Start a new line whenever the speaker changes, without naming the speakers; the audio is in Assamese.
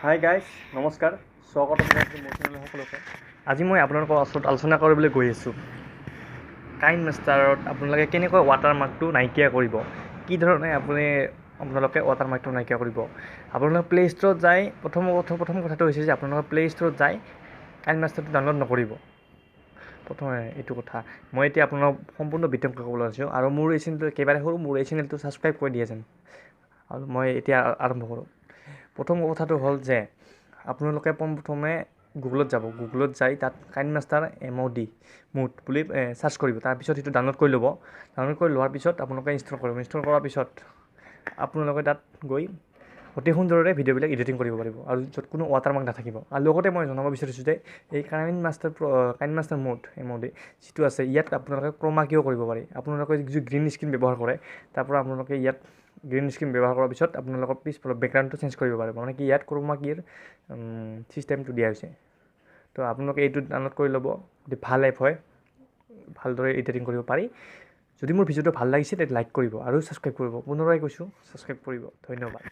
হাই গাইজ, নমস্কাৰ। স্বাগতম জনাইছোঁ মোৰ চেনেলৰ সকলোকে। আজি মই আপোনালোকৰ ওচৰত আলোচনা কৰিবলৈ গৈ আছোঁ কাইনমাষ্টাৰত আপোনালোকে কেনেকৈ ৱাটাৰমাৰ্কটো নাইকিয়া কৰিব, কি ধৰণে আপোনালোকে ৱাটাৰমাৰ্কটো নাইকিয়া কৰিব। আপোনালোকে প্লে' ষ্ট'ৰত যায়, প্ৰথম কথাটো হৈছে যে আপোনালোকে প্লে' ষ্ট'ৰত যায় কাইনমাষ্টাৰটো ডাউনলোড নকৰিব। প্ৰথমে এইটো কথা মই এতিয়া আপোনালোকক সম্পূৰ্ণ বিতংকৈ ক'বলৈ আছোঁ, আৰু মোৰ এই চেনেলটো একেবাৰে সৰু, মোৰ এই চেনেলটো ছাবস্ক্ৰাইব কৰি দিয়ে যেন। আৰু মই এতিয়া আৰম্ভ কৰোঁ। প্ৰথম কথাটো হ'ল যে আপোনালোকে পোনপ্ৰথমে গুগলত যাব, গুগলত যাই তাত কাইনমাষ্টাৰ MOD বুলি ছাৰ্চ কৰিব। তাৰপিছত সেইটো ডাউনলোড কৰি ল'ব। ডাউনলোড কৰি লোৱাৰ পিছত আপোনালোকে ইনষ্টল কৰিব। ইনষ্টল কৰাৰ পিছত আপোনালোকে তাত গৈ অতি সুন্দৰৰে ভিডিঅ'বিলাক এডিটিং কৰিব পাৰিব, আৰু য'ত কোনো ৱাটাৰমাৰ্ক নাথাকিব। আৰু লগতে মই জনাব বিচাৰিছোঁ যে এই কাইনমাষ্টাৰ MOD যিটো আছে, ইয়াত আপোনালোকে ক্ৰমা কিও কৰিব পাৰি। আপোনালোকে যি গ্ৰীণ স্ক্ৰীণ ব্যৱহাৰ কৰে, তাৰ পৰা আপোনালোকে ইয়াত গ্ৰীণ স্ক্ৰীণ ব্যৱহাৰ কৰাৰ পিছত আপোনালোকৰ পিছফালৰ বেকগ্ৰাউণ্ডটো চেঞ্জ কৰিব পাৰিব। মানে কি ইয়াত ক্ৰমা কিৰ ছিষ্টেমটো দিয়া হৈছে। তো আপোনালোকে এইটো ডাউনলোড কৰি ল'ব। যদি ভাল এপ হয়, ভালদৰে এডিটিং কৰিব পাৰি। যদি মোৰ ভিডিঅ'টো ভাল লাগিছে তেতিয়া লাইক কৰিব আৰু ছাবস্ক্ৰাইব কৰিব। পুনৰাই কৈছোঁ, ছাবস্ক্ৰাইব কৰিব। ধন্যবাদ।